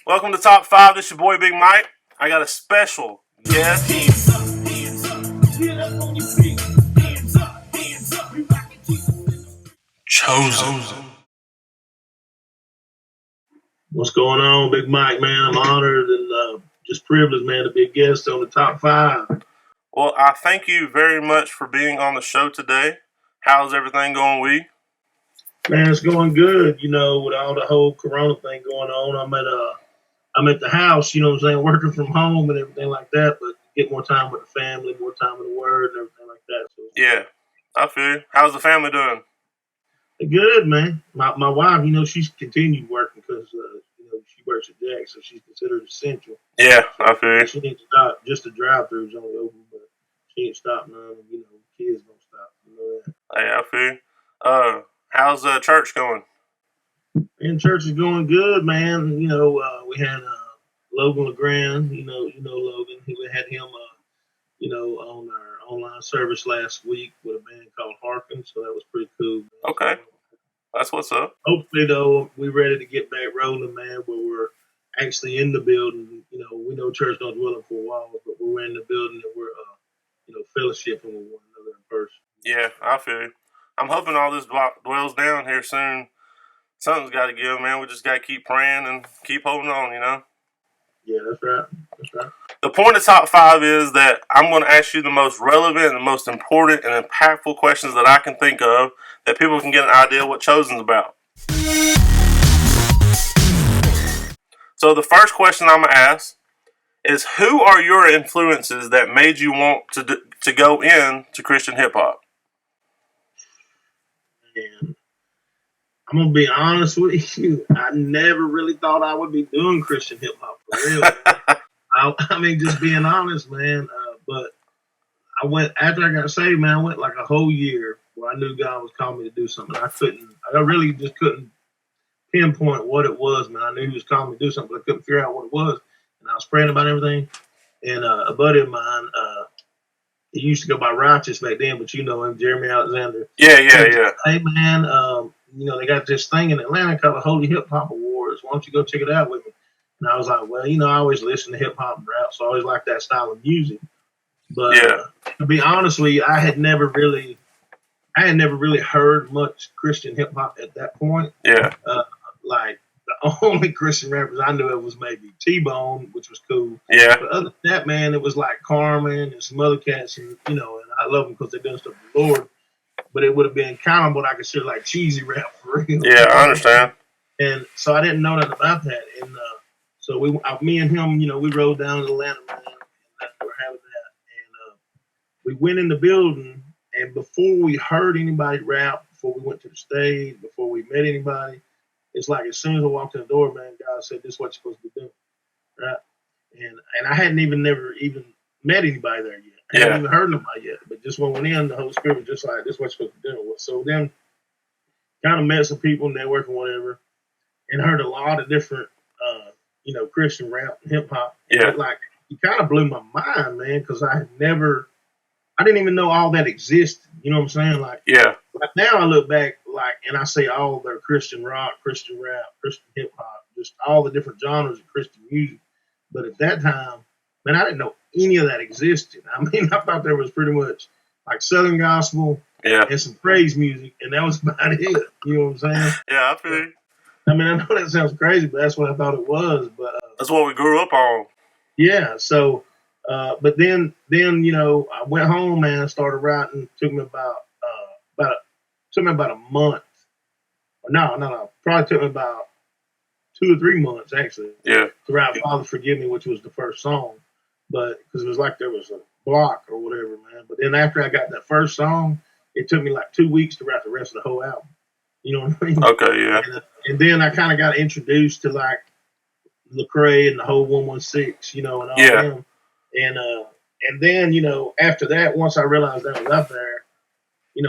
Welcome to Top 5. This your boy Big Mike. I got a special guest. Hands up, hands up, get up on your feet. Hands up, we rockin' Jesus. Chosen. What's going on, Big Mike, man? I'm honored and just privileged, man, to be a guest on the Top 5. Well, I thank you very much for being on the show today. How's everything going with you? Man, it's going good, with all the whole Corona thing going on. I'm at the house, what I'm saying, working from home and everything like that, but get more time with the family, more time with the Word and everything like that. So Yeah, I feel you. How's the family doing? good, man. My wife, she's continued working because, she works at Jack, so she's considered essential. Yeah, I feel you. She didn't stop. Just the drive-thru's only open, but she ain't stopped none. And, kids don't stop. You know that. Hey, I feel you. How's church going? And church is going good, man. We had Logan LeGrand. Logan. We had him, on our online service last week with a band called Harkin. So that was pretty cool. Man. Okay, that's what's up. Hopefully, though, we're ready to get back rolling, man. Where we're actually in the building. We know church don't dwell for a while, but we're in the building and we're, fellowshipping with one another in person. Yeah, I feel you. I'm hoping all this dwells down here soon. Something's got to give, man. We just got to keep praying and keep holding on, Yeah, that's right. That's right. The point of Top 5 is that I'm going to ask you the most relevant and the most important and impactful questions that I can think of that people can get an idea what Chosen's about. So the first question I'm going to ask is, who are your influences that made you want to go into Christian hip-hop? And I'm gonna be honest with you. I never really thought I would be doing Christian hip hop for real. I mean, just being honest, man. But I went after I got saved, man. I went like a whole year where I knew God was calling me to do something. I really just couldn't pinpoint what it was, man. I knew He was calling me to do something, but I couldn't figure out what it was. And I was praying about everything. And a buddy of mine, he used to go by Righteous back then, but you know him, Jeremy Alexander. Yeah. Hey, man, they got this thing in Atlanta called the Holy Hip Hop Awards. Why don't you go check it out with me? And I was like, well, I always listen to hip hop and rap, so I always liked that style of music. But to be honest with you, I had never really heard much Christian hip hop at that point. Yeah. Like the only Christian rappers I knew of was maybe T-Bone, which was cool. Yeah. But other than that, man, it was like Carmen and some other cats, and and I love them because they're doing stuff for the Lord. But it would have been kind of what I consider like cheesy rap for real. Yeah, I understand. And so I didn't know nothing about that. And so me and him, we rode down to Atlanta, man, and we're having that. And we went in the building, and before we heard anybody rap, before we went to the stage, before we met anybody, it's like as soon as I walked in the door, man, God said, "This is what you're supposed to be doing," right? And I hadn't never even met anybody there yet. I hadn't even heard nobody yet. But just when we went in, the Holy Spirit was just like, "This is what you're supposed to do." So then, kind of met some people, networking, whatever, and heard a lot of different, Christian rap and hip hop. Yeah. But like, it kind of blew my mind, man, because I didn't even know all that existed. You know what I'm saying? Like, Yeah. Like now I look back, and I say all their Christian rock, Christian rap, Christian hip hop, just all the different genres of Christian music. But at that time, man, I didn't know any of that existed. I mean, I thought there was pretty much like Southern gospel and some praise music, and that was about it. You know what I'm saying? Yeah, I feel you. I mean, I know that sounds crazy, but that's what I thought it was. But that's what we grew up on. Yeah. So, but then I went home, man. Started writing. Took me about a month. No. Probably took me about 2 or 3 months actually. Yeah. To write "Father Forgive Me," which was the first song, but because it was like there was a block or whatever, man. But then after I got that first song, it took me like 2 weeks to write the rest of the whole album. You know what I mean? Okay, yeah. And then I kind of got introduced to like Lecrae and the whole 116, and all them. And then after that, once I realized that was up there,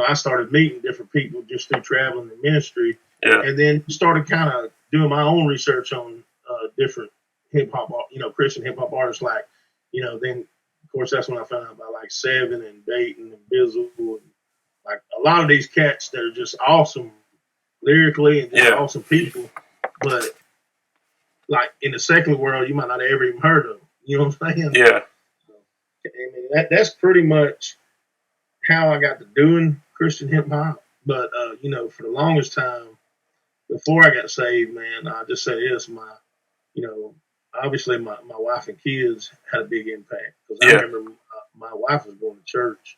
I started meeting different people just through traveling the ministry. Yeah. And then started kind of doing my own research on different hip hop, Christian hip hop artists. Like, then of course that's when I found out about like Seven and Dayton and Bizzle and like a lot of these cats that are just awesome lyrically and just awesome people. But like in the secular world, you might not ever even heard of them. You know what I'm saying? Yeah. I mean, that's pretty much how I got to doing Christian hip hop. But you know, for the longest time before I got saved, man, I just say this: you know, obviously my wife and kids had a big impact because I Yeah. remember my wife was going to church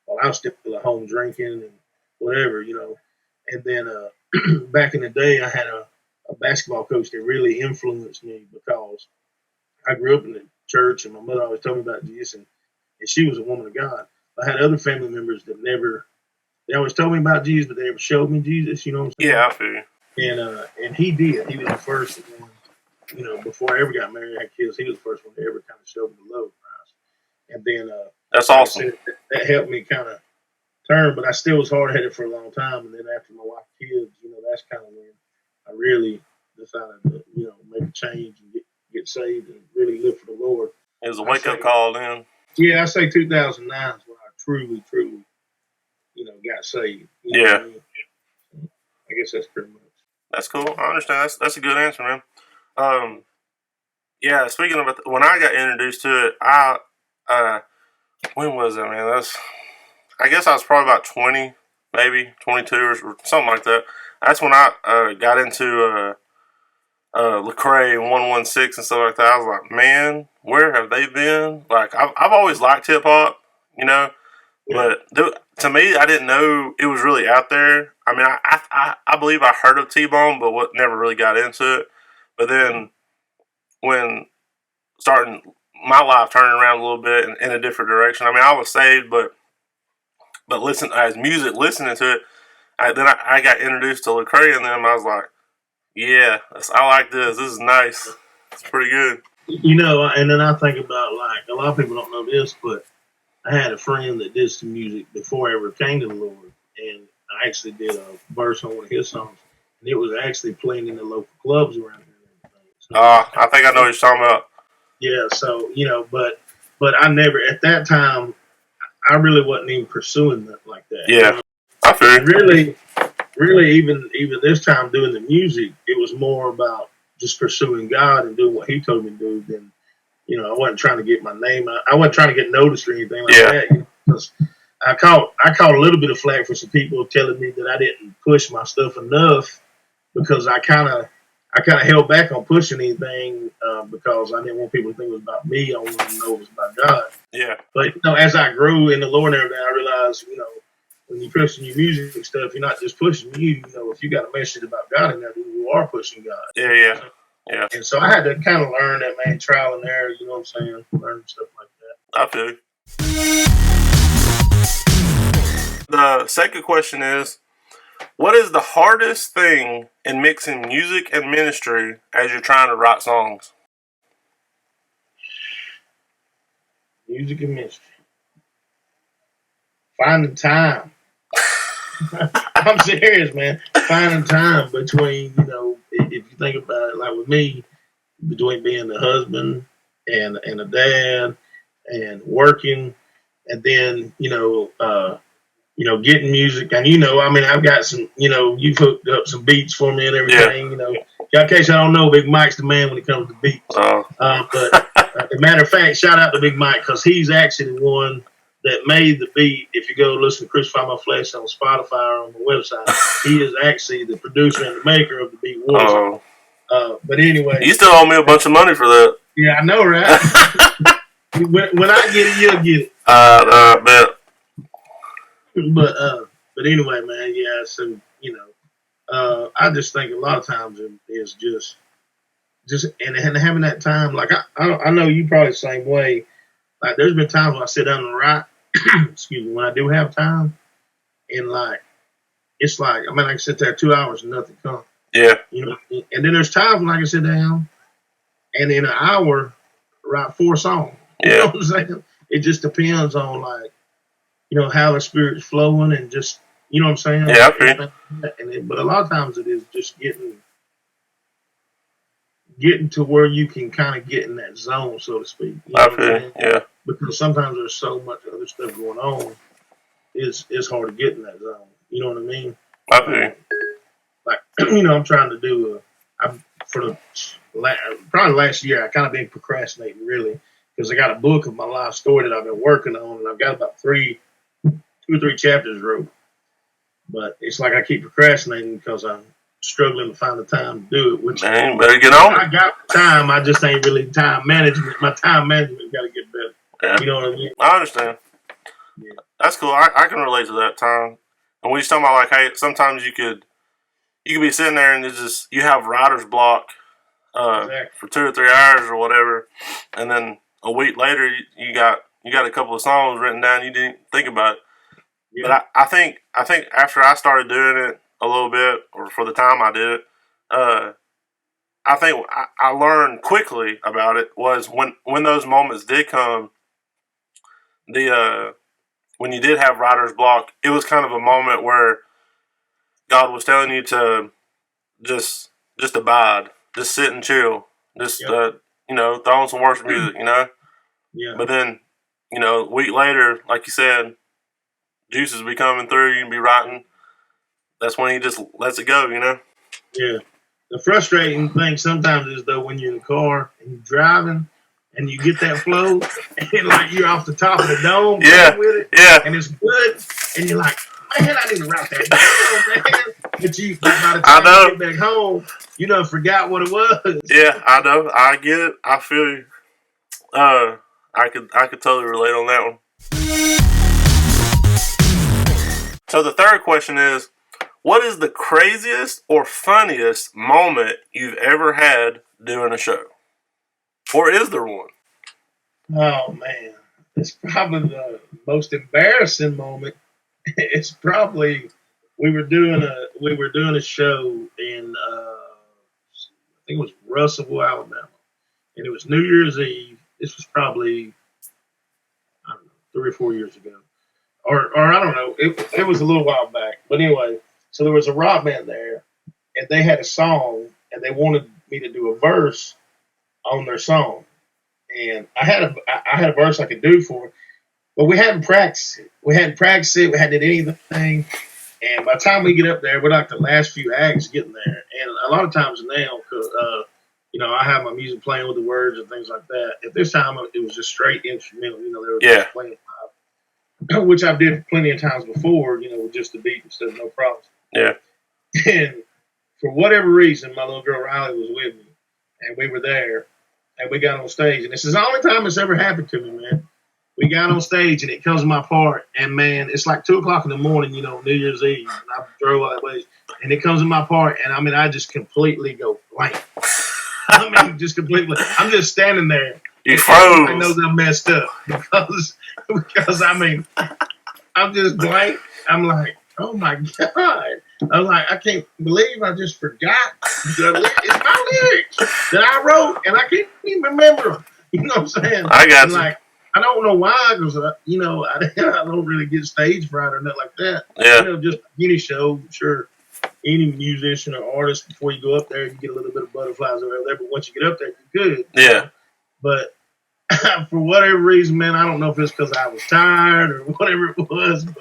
while I was still at home drinking and whatever, you know. And then back in the day, I had a basketball coach that really influenced me because I grew up in the church and my mother always told me about Jesus, and she was a woman of God. I had other family members that never, they always told me about Jesus, but they never showed me Jesus, you know what I'm saying? Yeah, I feel you. And he did. He was the first one, you know, before I ever got married and had kids, he was the first one to ever kind of show me the love of Christ. And then, That's like I awesome. said, that helped me kind of turn, but I still was hard headed for a long time. And then after my wife and kids, you know, that's kind of when I really decided to, you know, make a change and get saved and really live for the Lord. It was a wake up call then. Yeah, I say 2009 is when I truly, you know, got saved. You know Yeah. what I mean? I guess that's pretty much. That's cool. I understand. That's a good answer, man. Yeah. Speaking of when I got introduced to it, when was that, man? I guess I was probably about 20, maybe 22 or something like that. That's when I got into Lecrae and 116 and stuff like that. I was like, man, where have they been? Like, I've always liked hip hop, you know, Yeah. but to me, I didn't know it was really out there. I mean, I believe I heard of T-Bone, but never really got into it. But then when starting my life turning around a little bit in a different direction, I mean, I was saved, but listen as music, listening to it, then I got introduced to Lecrae, and then I was like, yeah, I like this. This is nice. It's pretty good. You know, and then I think about, like, a lot of people don't know this, but I had a friend that did some music before I ever came to the Lord, and I actually did a verse on one of his songs, and it was actually playing in the local clubs around here and everything. So, I think I know what you're talking about. yeah, so you know, but I never at that time I really wasn't even pursuing that like that. Yeah, You know? I feel And you. really, even this time doing the music, it was more about just pursuing God and doing what He told me to do than, you know, I wasn't trying to get my name out. I wasn't trying to get noticed or anything like Yeah. that. You know, because I caught a little bit of flack for some people telling me that I didn't push my stuff enough because I kind of held back on pushing anything because I didn't want people to think it was about me. I wanted them to know it was about God. Yeah, But you know, as I grew in the Lord and everything, I realized, you know, when you're pushing your music and stuff, you're not just pushing you. You know, if you got a message about God in there, then you are pushing God. yeah. And so I had to kind of learn that, man, trial and error. You know what I'm saying? Learn stuff like that. I feel you. The second question is, what is the hardest thing in mixing music and ministry as you're trying to write songs? Music and ministry. Finding time. I'm serious, man. Finding time between, you know, if you think about it, like with me, between being a husband and a dad and working, and then getting music, and I mean, I've got some, you've hooked up some beats for me and everything, In case I don't know, Big Mike's the man when it comes to beats. But as a matter of fact, shout out to Big Mike because he's actually the one that made the beat. If you go listen to Crucify My Flesh on Spotify or on the website, he is actually the producer and the maker of the beat. But anyway, you still owe me a bunch of money for that. Yeah, I know, right? when I get it, you'll get it. Bet. But anyway, man, yeah. So I just think a lot of times it's just and having that time. Like I know you probably the same way. Like there's been times when I sit down and write. Excuse me, when I do have time, and like it's like I mean I can sit there 2 hours and nothing comes. Yeah. And then there's times when I can sit down and in an hour write 4 songs. You know what I'm saying? It just depends on like, how the spirit's flowing and just, you know what I'm saying? Yeah, I feel. But a lot of times it is just getting to where you can kind of get in that zone, so to speak. I feel. Yeah. Because sometimes there's so much other stuff going on, it's hard to get in that zone. You know what I mean? I feel. Like, I'm trying to do for the probably last year, I kind of been procrastinating really because I got a book of my life story that I've been working on, and I've got about 2 or 3 chapters wrote. But it's like I keep procrastinating because I'm struggling to find the time to do it. Which man, better get on I it. got time, I just ain't really time management. My time management got to get better. Yeah. You know what I mean? I understand. Yeah. That's cool. I can relate to that time. And we just talking about like, hey, sometimes you could be sitting there and it's just you have writer's block Exactly. for 2 or 3 hours or whatever, and then a week later you got a couple of songs written down. You didn't think about it. Yeah. But I think after I started doing it a little bit, or for the time I did it, I think I learned quickly about it was when those moments did come. When you did have writer's block, it was kind of a moment where God was telling you to just abide, just sit and chill, just Yep. throw on some worship music, Yeah. But then, a week later, like you said, juices be coming through. You can be writing. That's when he just lets it go, Yeah. The frustrating thing sometimes is though when you're in the car and you're driving and you get that flow and like you're off the top of the dome Yeah, with it yeah, and it's good and you're like, man, I need to write that down, man. But by the I time know. you get back home, you done forgot what it was. Yeah, I know. I get it. I feel you. I could totally relate on that one. So the third question is, what is the craziest or funniest moment you've ever had doing a show? Or is there one? Oh man. It's probably the most embarrassing moment. It's probably we were doing a show in I think it was Russellville, Alabama, and it was New Year's Eve. This was probably I don't know 3 or 4 years ago, or I don't know. It was a little while back, but anyway. So there was a rock band there, and they had a song, and they wanted me to do a verse on their song, and I had a verse I could do for it, but we hadn't practiced it. We hadn't practiced it. We hadn't did anything. And by the time we get up there, we're like the last few acts getting there. And a lot of times now, I have my music playing with the words and things like that. At this time, it was just straight instrumental. They were just playing live, which I did plenty of times before, with just the beat and stuff, no problems. Yeah. And for whatever reason, my little girl Riley was with me, and we were there, and we got on stage. And this is the only time it's ever happened to me, man. We got on stage and it comes to my part, and man, it's like 2:00 in the morning, New Year's Eve, and I drove all that way, and it comes to my part, and I just completely go blank. Just completely. I'm just standing there. You froze. I know that I messed up because I'm just blank. I'm like, oh my God. I'm like, I can't believe I just forgot it's my lyrics that I wrote, and I can't even remember them. You know what I'm saying? I got you. Like, I don't know why, because I don't really get stage fright or nothing like that. Yeah. Just any show, sure. Any musician or artist, before you go up there, you get a little bit of butterflies or whatever. But once you get up there, you're good. Yeah. But for whatever reason, man, I don't know if it's because I was tired or whatever it was, but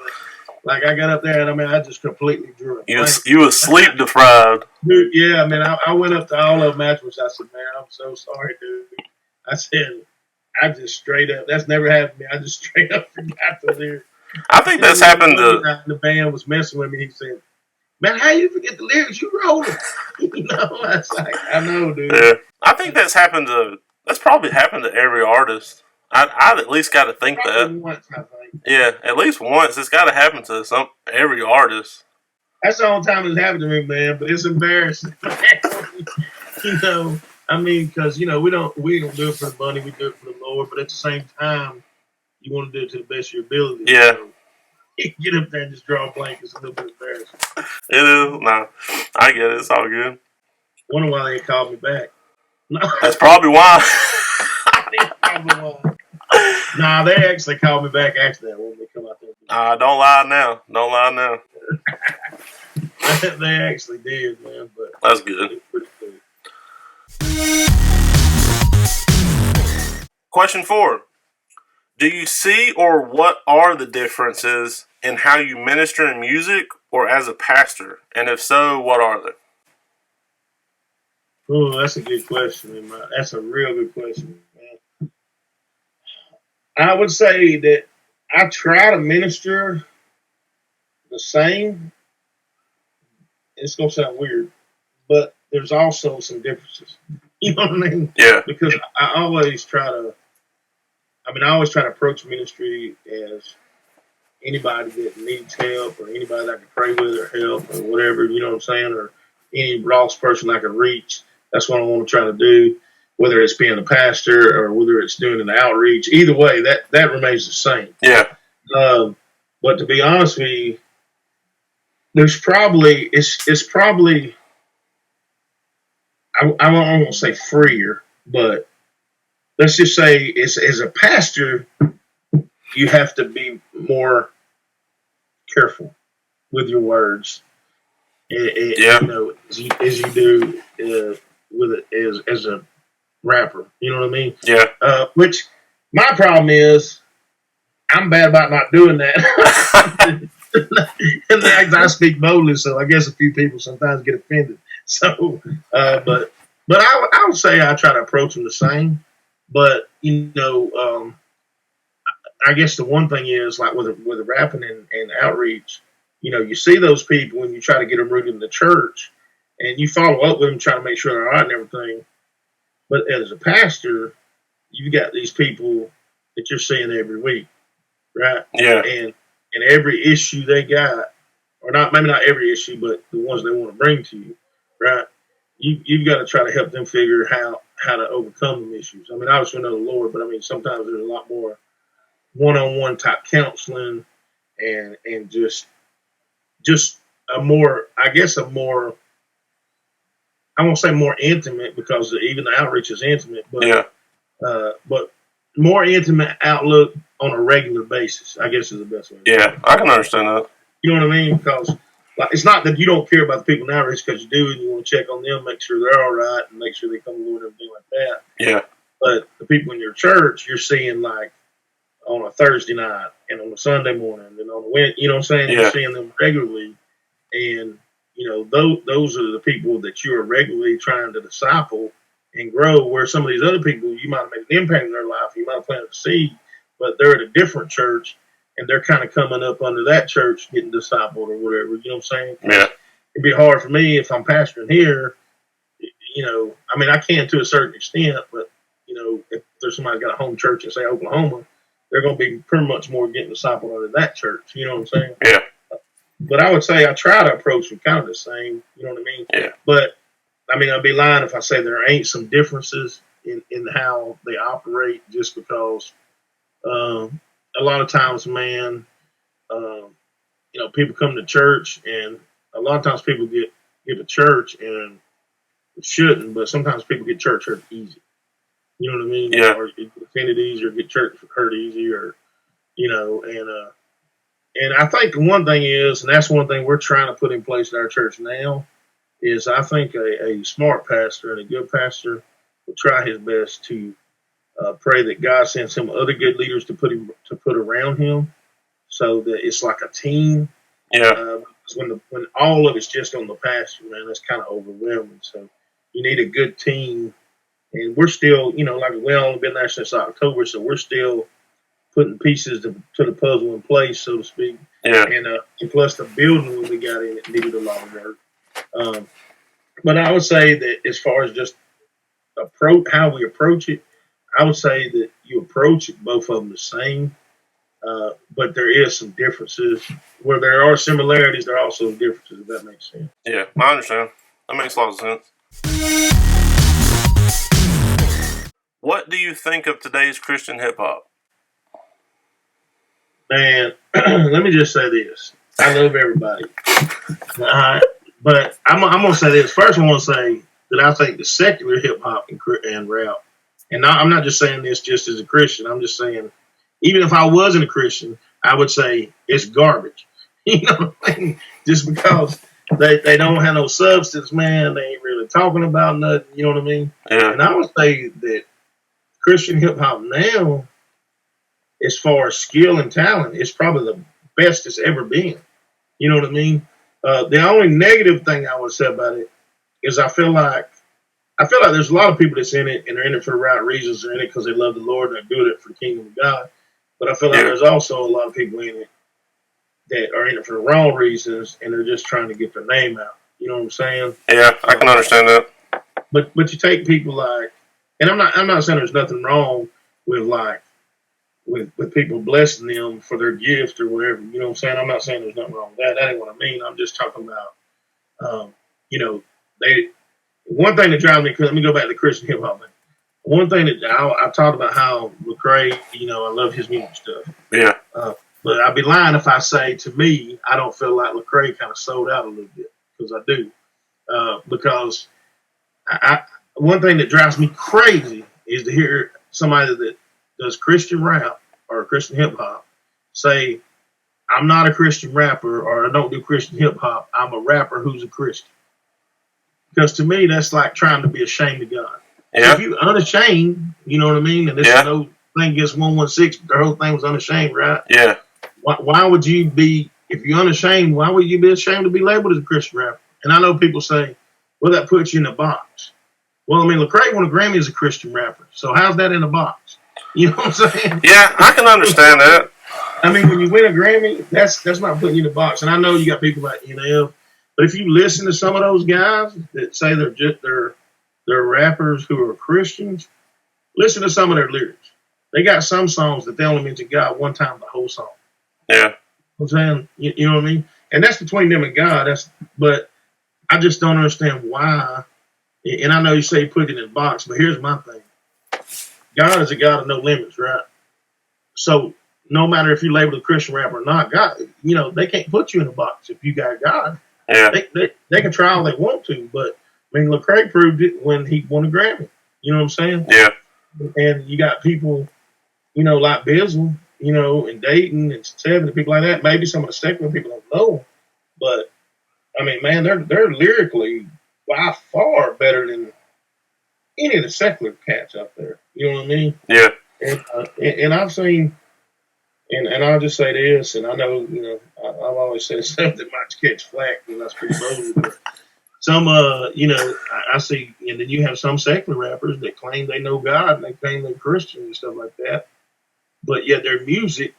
like I got up there and I just completely drew it. You was sleep deprived. Dude, yeah, I went up to all of them afterwards. I said, man, I'm so sorry, dude. I said, I just straight up, that's never happened to me. I just straight up forgot the lyrics. I think that's happened to. The band was messing with me. He said, man, how you forget the lyrics? You wrote them. I was like, I know, dude. Yeah. I think that's probably happened to every artist. I'd at least got to think Probably that. once, I think. Yeah, at least once. It's got to happen to every artist. That's the only time it's happened to me, man. But it's embarrassing. Because we don't do it for the money. We do it for the Lord. But at the same time, you want to do it to the best of your ability. Yeah. So, get up there and just draw a blank. It's a little bit embarrassing. It is. No, I get it. It's all good. Wonder why they called me back. No. That's probably why. Nah, they actually called me back after that when they come out there. Don't lie now. Don't lie now. They actually did, man. But that's good. Pretty good. Question 4. Do you see or what are the differences in how you minister in music or as a pastor? And if so, what are they? Oh, that's a good question, man. That's a real good question, man. I would say that I try to minister the same. It's gonna sound weird, but there's also some differences. You know what I mean? Yeah. Because I always try to. I always try to approach ministry as anybody that needs help or anybody that I can pray with or help or whatever. You know what I'm saying? Or any lost person I can reach. That's what I want to try to do. Whether it's being a pastor or whether it's doing an outreach, either way, that remains the same. Yeah. But to be honest with you, there's probably it's probably I won't say freer, but let's just say as a pastor, you have to be more careful with your words, Yeah. you know, as you do with it as a rapper. You know what I mean? Yeah. Which my problem is, I'm bad about not doing that. And I speak boldly, so I guess a few people sometimes get offended. So, but I would say I try to approach them the same. But I guess the one thing is like with the rapping and outreach, you see those people when you try to get them rooted in the church, and you follow up with them, trying to make sure they're all right and everything. But as a pastor, you've got these people that you're seeing every week, right? Yeah. And every issue they got, or not maybe not every issue, but the ones they want to bring to you, right? You've got to try to help them figure how to overcome them issues. Obviously we know the Lord, but sometimes there's a lot more one-on-one type counseling and just a more, I won't say more intimate because even the outreach is intimate, but Yeah. But more intimate outlook on a regular basis, I guess is the best way. Yeah. I can understand that. You know what I mean? Because it's not that you don't care about the people in outreach, because you do, and you want to check on them, make sure they're all right, and make sure they come to the Lord and everything like that. Yeah. But the people in your church, you're seeing like on a Thursday night and on a Sunday morning and on a Wednesday, you know what I'm saying? Yeah. You're seeing them regularly, and those are the people that you are regularly trying to disciple and grow. Where some of these other people, you might have made an impact in their life, you might have planted a seed, but they're at a different church and they're kind of coming up under that church, getting discipled or whatever. You know what I'm saying? Yeah. It'd be hard for me if I'm pastoring here. I can to a certain extent, but if there's somebody got a home church in say Oklahoma, they're going to be pretty much more getting discipled under that church. You know what I'm saying? Yeah. But I would say I try to approach them kind of the same. You know what I mean? Yeah. But I'd be lying if I say there ain't some differences in how they operate, just because a lot of times, man, people come to church, and a lot of times people get to church and shouldn't, but sometimes people get church hurt easy. You know what I mean? Yeah. Or get offended easy, or get church hurt easy, or and I think the one thing is, and that's one thing we're trying to put in place in our church now, is I think a smart pastor and a good pastor will try his best to pray that God sends him other good leaders to put around him, so that it's like a team. Yeah. When all of it's just on the pastor, man, that's kind of overwhelming. So you need a good team, and we're still, like we only been there since October, so we're still putting pieces to the puzzle in place, so to speak. Yeah. And plus the building when we got in, it needed a lot of work. But I would say that as far as just how we approach it, I would say that you approach it, both of them the same. But there is some differences. Where there are similarities, there are also differences, if that makes sense. Yeah. I understand. That makes a lot of sense. What do you think of today's Christian hip hop? Man, let me just say this. I love everybody. But I'm going to say this. First, I want to say that I think the secular hip hop and rap, and I'm not just saying this just as a Christian. I'm just saying, even if I wasn't a Christian, I would say it's garbage. Just because they don't have no substance, man. They ain't really talking about nothing. You know what I mean? Yeah. And I would say that Christian hip hop now, as far as skill and talent, it's probably the best it's ever been. You know what I mean? The only negative thing I would say about it is I I feel like there's a lot of people that's in it and they're in it for the right reasons. They're in it because they love the Lord and they're doing it for the kingdom of God. But I feel like Yeah. there's also a lot of people in it that are in it for the wrong reasons and they're just trying to get their name out. You know what I'm saying? Yeah, I can understand that. But you take people like, and I'm not saying there's nothing wrong with like with people blessing them for their gift or whatever. You know what I'm saying? I'm not saying there's nothing wrong with that. That ain't what I mean. I'm just talking about, you know, they. One thing that drives me, let me go back to the Christian hip hop thing. One thing that I talked about how Lecrae, you know, I love his music stuff. Yeah. But I'd be lying if I say to me I don't feel like Lecrae kind of sold out a little bit because I do. Because one thing that drives me crazy is to hear somebody that does Christian rap or Christian hip hop say, "I'm not a Christian rapper," or "I don't do Christian hip hop. I'm a rapper who's a Christian." Because to me, that's like trying to be ashamed of God. Yeah. If you unashamed, you know what I mean? And this is no thing against 116. The whole thing was unashamed, right? Yeah. Why would you be, if you're unashamed, why would you be ashamed to be labeled as a Christian rapper? And I know people say, well, that puts you in a box. Well, I mean, Lecrae won a Grammy as a Christian rapper. So how's that in a box? You know what I'm saying? Yeah, I can understand that. I mean, when you win a Grammy, that's not putting you in a box. And I know you got people like NF, but if you listen to some of those guys that say they're rappers who are Christians, listen to some of their lyrics. They got some songs that they only mention God one time the whole song. Yeah. I'm saying, you know what I mean? And that's between them and God. But I just don't understand why. And I know you say put it in a box, but here's my thing. God is a God of no limits, right? So no matter if you're labeled a Christian rapper or not, God, you know, they can't put you in a box if you got God. Yeah. They can try all they want to, but I mean, Lecrae proved it when he won a Grammy. You know what I'm saying? Yeah. And you got people, you know, like Bizzle, you know, and Dayton and Seven and people like that. Maybe some of the secular people don't know, but I mean, man, they're lyrically by far better than any of the secular cats out there. You know what I mean? Yeah. And I've seen, and I'll just say this, and I know, you know, I've always said stuff that might catch flack because I speak boldly, but some, you know, I see, and then you have some secular rappers that claim they know God and they claim they're Christian and stuff like that, but yet their music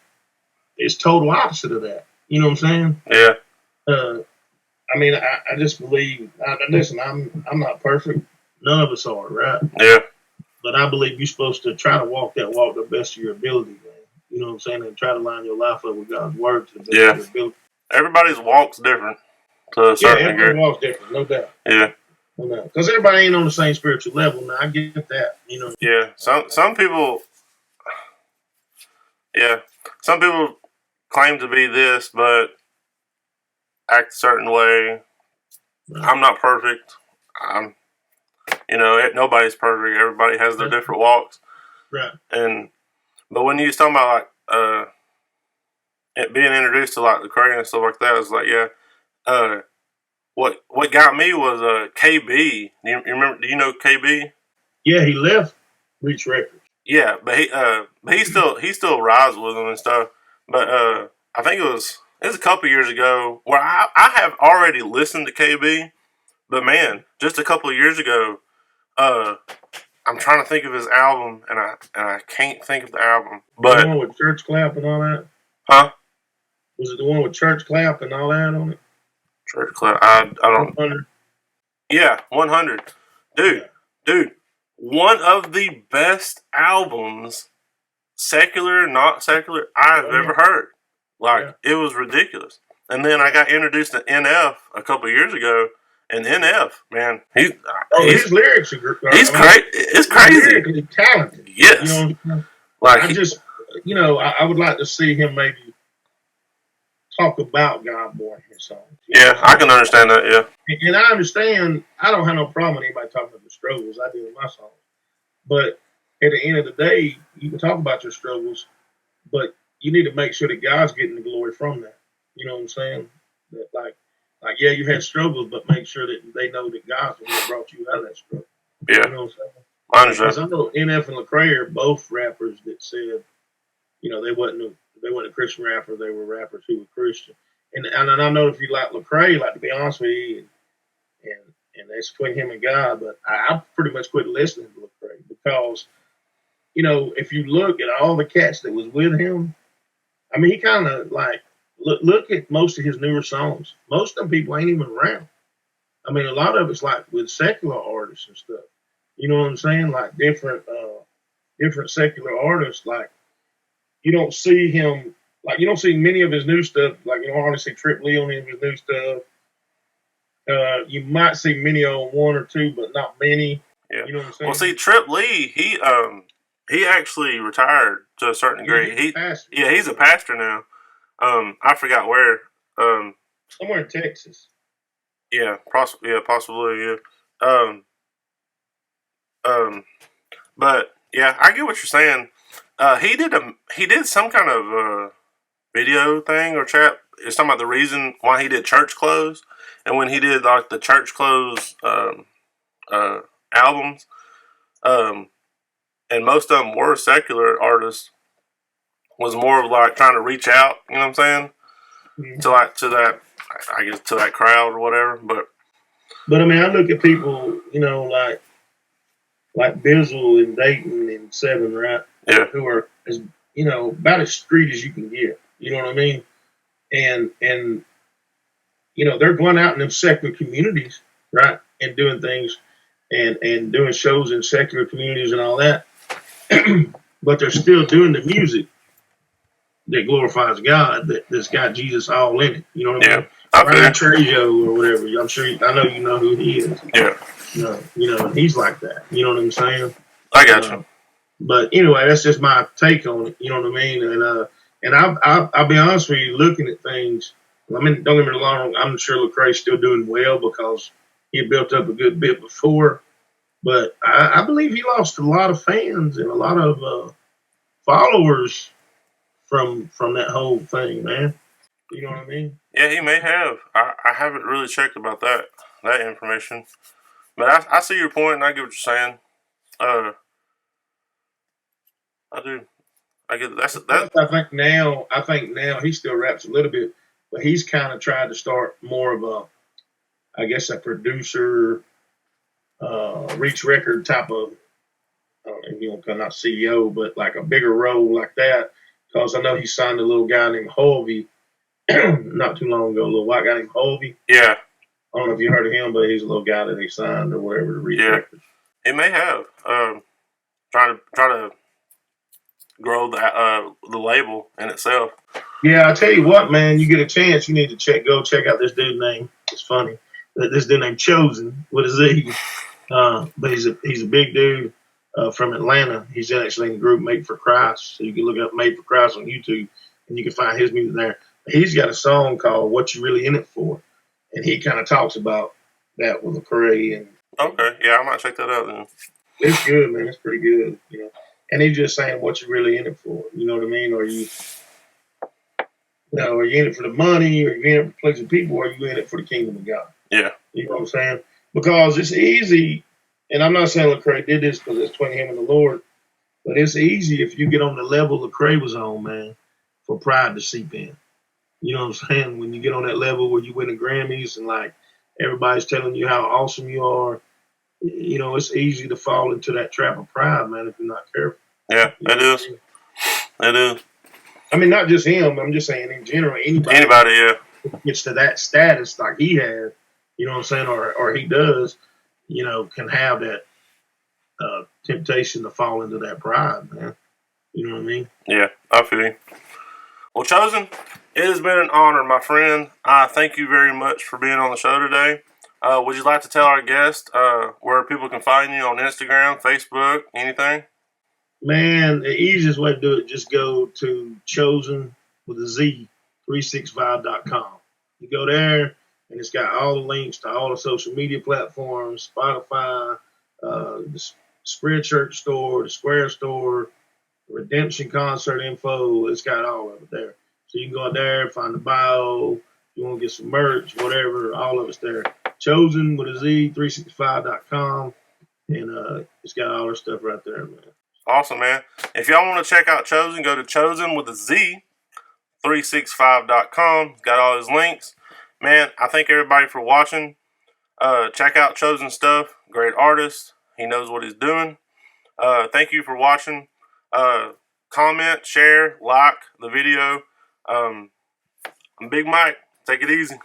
is total opposite of that. You know what I'm saying? Yeah. I mean, I just believe. Listen, I'm not perfect. None of us are, right? Yeah. But I believe you're supposed to try to walk that walk the best of your ability, man. You know what I'm saying? And try to line your life up with God's word to the best of your ability. Everybody's walk's different to a certain degree. Everybody walks different, no doubt. Yeah. No doubt. Because everybody ain't on the same spiritual level. Now, I get that, you know. Yeah. Some people. Yeah. Some people claim to be this, but act a certain way. Right. I'm not perfect. You know, nobody's perfect. Everybody has their different walks. Right. But when you was talking about like being introduced to like the Lecrae and stuff like that, it's like what got me was KB. You remember? Do you know KB? Yeah, he left Reach Records. Yeah, but he still rides with them and stuff. But I think it was a couple years ago where I have already listened to KB, but man, just a couple of years ago, I'm trying to think of his album and I can't think of the album. But the one with Church Clap and all that? Huh? Was it the one with Church Clap and all that on it? Church Clap. I don't. 100. Yeah, 100. Dude, one of the best albums, secular, not secular, I've ever heard. Like, it was ridiculous. And then I got introduced to NF a couple of years ago, and NF, man, his lyrics are great. It's crazy. He's lyrically talented. Yes. You know, like I just, you know, I would like to see him maybe talk about God more in his songs. Yeah, I can understand that, yeah. And I understand, I don't have no problem with anybody talking about the struggles I do in my songs. But at the end of the day, you can talk about your struggles, but you need to make sure that God's getting the glory from that. You know what I'm saying? That like yeah, you had struggles, but make sure that they know that God's the one that brought you out of that struggle. Yeah. You know what I'm saying? I understand. Because I know NF and Lecrae are both rappers that said, you know, they wasn't a Christian rapper, they were rappers who were Christian. And I know if you like Lecrae, like, to be honest with you, and it's between him and God. But I pretty much quit listening to Lecrae because, you know, if you look at all the cats that was with him, I mean, he kind of like look at most of his newer songs. Most of them people ain't even around. I mean, a lot of it's like with secular artists and stuff. You know what I'm saying? Like different secular artists. Like you don't see him. Like you don't see many of his new stuff. Like you don't hardly see Trip Lee on any of his new stuff. You might see many on one or two, but not many. Yeah. You know what I'm saying? Well, see, Trip Lee, he actually retired to a certain degree. He's a pastor now. I forgot where. Somewhere in Texas. Yeah, possibly. Yeah. But yeah, I get what you're saying. He did some kind of video thing or chat. It's talking about the reason why he did Church Clothes, and when he did like the Church Clothes albums, and most of them were secular artists, was more of like trying to reach out. You know what I'm saying? Mm-hmm. To that, I guess, to that crowd or whatever. But I mean, I look at people, you know, like Bizzle and Dayton and Seven, right? Yeah. Who are as you know about as street as you can get. You know what I mean? And you know they're going out in them secular communities, right, and doing things and doing shows in secular communities and all that. But they're still doing the music that glorifies God, that's got Jesus all in it. You know what I mean? Ryan Trejo or whatever. I'm sure I know you know who he is. Yeah. You know, and he's like that. You know what I'm saying? I got you. But anyway, that's just my take on it. You know what I mean? And I'll be honest with you, looking at things. I mean, don't get me wrong. I'm sure Lecrae's still doing well because he had built up a good bit before. But I believe he lost a lot of fans and a lot of followers from that whole thing, man. You know what I mean? Yeah, he may have. I haven't really checked about that information. But I see your point, and I get what you're saying. I do. I get that. I think now he still raps a little bit, but he's kind of tried to start more of I guess, a producer, reach record type of, I don't know, you know, not CEO, but like a bigger role like that. Because I know he signed a little guy named Holvey not too long ago, a little white guy named Holvey. Yeah. I don't know if you heard of him, but he's a little guy that he signed or whatever to reach records. He may have. Try to grow the label in itself. Yeah, I tell you what, man, you get a chance, you need to go check out this dude's name. It's funny. This dude named CHOZEN with a Z. But he's a big dude from Atlanta. He's actually in the group Made for Christ. So you can look up Made for Christ on YouTube and you can find his music there. He's got a song called What You Really In It For. And he kind of talks about that with Lecrae. And okay, yeah, I might check that out then. It's good, man. It's pretty good, you know. And he's just saying what you really in it for. You know what I mean? Are you in it for the money, or you in it for pleasing people, or are you in it for the kingdom of God? Yeah. You know what I'm saying? Because it's easy, and I'm not saying Lecrae did this because it's between him and the Lord, but it's easy if you get on the level Lecrae was on, man, for pride to seep in. You know what I'm saying? When you get on that level where you win the Grammys and like everybody's telling you how awesome you are, you know, it's easy to fall into that trap of pride, man, if you're not careful. Yeah, it is. It is. I mean, not just him. I'm just saying in general, anybody, yeah, gets to that status like he had, you know what I'm saying, or he does, you know, can have that temptation to fall into that pride, man. You know what I mean? Yeah, I feel you. Well, Chosen, it has been an honor, my friend. I thank you very much for being on the show today. Would you like to tell our guest where people can find you on Instagram, Facebook, anything? Man, the easiest way to do it, just go to CHOZEN with a Z, 365.com. You go there, and it's got all the links to all the social media platforms, Spotify, the Spread Church store, the Square store, Redemption concert info. It's got all of it there. So you can go out there, find the bio. You want to get some merch, whatever, all of it's there. CHOZEN with a Z, 365.com. And it's got all our stuff right there, man. Awesome, man. If y'all want to check out CHOZEN, go to CHOZEN with a Z, 365.com. Got all his links. Man, I thank everybody for watching. Check out Chosen stuff. Great artist. He knows what he's doing. Thank you for watching. Comment, share, like the video. I'm Big Mike. Take it easy.